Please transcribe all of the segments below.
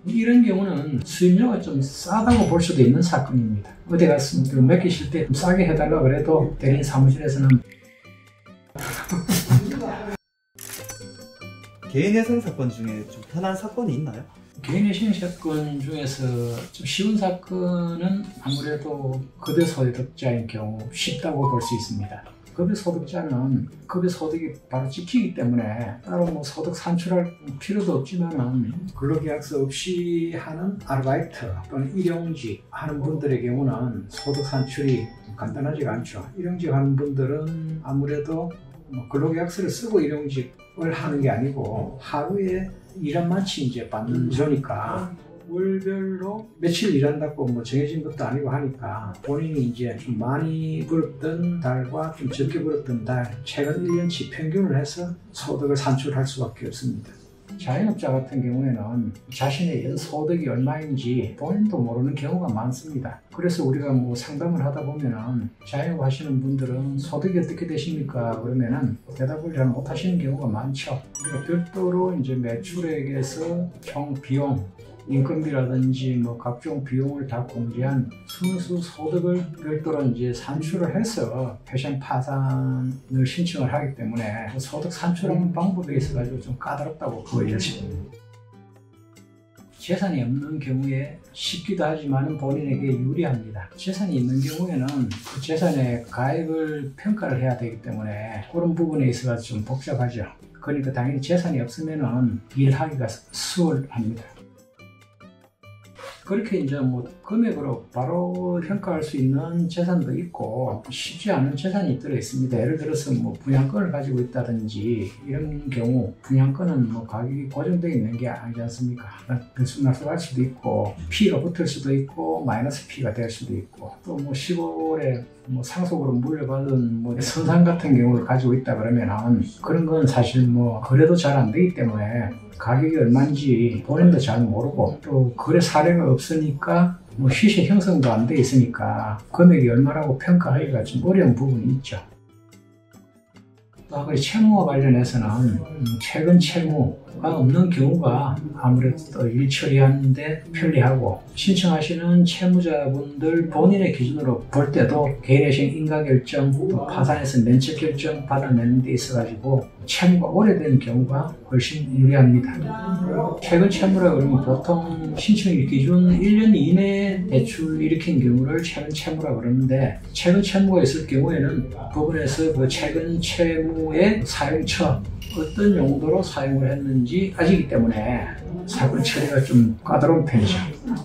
이런 경우는 수임료가 좀 싸다고 볼 수도 있는 사건입니다. 어디 가서 맡기실 때 좀 싸게 해달라고 그래도 대리인 사무실에서는 개인회생 사건 중에 좀 편한 사건이 있나요? 개인회생 사건 중에서 좀 쉬운 사건은 아무래도 급여 소득자인 경우 쉽다고 볼 수 있습니다. 급여 소득자는 급여 소득이 바로 찍히기 때문에 따로 뭐 소득 산출할 필요도 없지만은 근로계약서 없이 하는 아르바이트 또는 일용직 하는 분들의 경우는 소득 산출이 간단하지가 않죠. 일용직 하는 분들은 아무래도 근로계약서를 쓰고 일용직을 하는 게 아니고 하루에 일한 만치 이제 받는 거니까 월별로 며칠 일한다고 뭐 정해진 것도 아니고 하니까 본인이 이제 좀 많이 벌었던 달과 좀 적게 벌었던 달 최근 1년치 평균을 해서 소득을 산출할 수밖에 없습니다. 자영업자 같은 경우에는 자신의 연소득이 얼마인지 본인도 모르는 경우가 많습니다. 그래서 우리가 뭐 상담을 하다 보면은 자영업 하시는 분들은 소득이 어떻게 되십니까? 그러면은 대답을 잘 못하시는 경우가 많죠. 그러니까 별도로 이제 매출액에서 총 비용, 인건비라든지 뭐 각종 비용을 다 공제한 순수 소득을 별도로 이제 산출을 해서 회생 파산을 신청을 하기 때문에 소득 산출하는 방법에 있어가지고 좀 까다롭다고 보여집니다. 재산이 없는 경우에 쉽기도 하지만 본인에게 유리합니다. 재산이 있는 경우에는 그 재산의 가액을 평가를 해야 되기 때문에 그런 부분에 있어서 좀 복잡하죠. 그러니까 당연히 재산이 없으면은 일하기가 수월합니다. 그렇게 이제 뭐 금액으로 바로 평가할 수 있는 재산도 있고 쉽지 않은 재산이 들어 있습니다. 예를 들어서 뭐 분양권을 가지고 있다든지 이런 경우 분양권은 뭐 가격이 고정되어 있는 게 아니지 않습니까? 들쑥날쑥할 수도 있고 피가 붙을 수도 있고 마이너스 피가 될 수도 있고 또 뭐 시골에 뭐 상속으로 물려받은 뭐 선산 같은 경우를 가지고 있다 그러면은 그런 건 사실 뭐 거래도 잘 안 되기 때문에 가격이 얼마인지 본인도 잘 모르고 또 거래 사례가 없으니까 뭐 시세 형성도 안 돼 있으니까 금액이 얼마라고 평가하기가 좀 어려운 부분이 있죠. 또 채무와 관련해서는 최근 채무가 없는 경우가 아무래도 일 처리하는데 편리하고 신청하시는 채무자분들 본인의 기준으로 볼 때도 개인회생 인가결정, 파산해서 면책결정 받아내는 데 있어가지고 채무가 오래된 경우가 훨씬 유리합니다. 최근 채무라 그러면 보통 신청일 기준 1년 이내에 대출 일으킨 경우를 최근 채무라 그러는데 최근 채무가 있을 경우에는 법원에서 그 최근 채무의 사용처 어떤 용도로 사용을 했는지 따지기 때문에 사건 처리가 좀 까다로운 편이죠.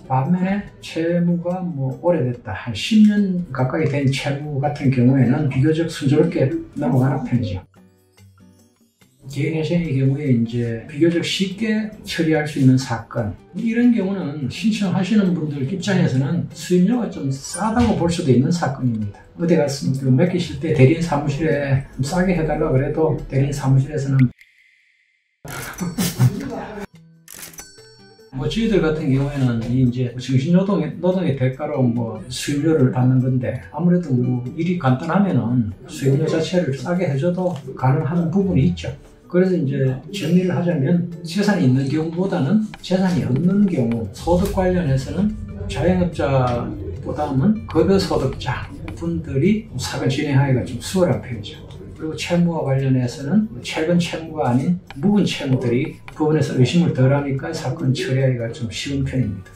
반면에 채무가 뭐 오래됐다, 한 10년 가까이 된 채무 같은 경우에는 비교적 순조롭게 넘어가는 편이죠. 개인회생의 경우에 이제 비교적 쉽게 처리할 수 있는 사건 이런 경우는 신청하시는 분들 입장에서는 수임료가 좀 싸다고 볼 수도 있는 사건입니다. 어디 가서 맡기실 때 대리인 사무실에 좀 싸게 해달라고 그래도 대리인 사무실에서는 뭐 저희들 같은 경우에는 이제 정신노동의 대가로 뭐 수임료를 받는 건데 아무래도 뭐 일이 간단하면은 수임료 자체를 싸게 해줘도 가능한 부분이 있죠. 그래서 이제 정리를 하자면 재산이 있는 경우보다는 재산이 없는 경우 소득 관련해서는 자영업자보다는 급여소득자 분들이 사건 진행하기가 좀 수월한 편이죠. 그리고 채무와 관련해서는 최근 채무가 아닌 묵은 채무들이 법원에서 의심을 덜하니까 사건 처리하기가 좀 쉬운 편입니다.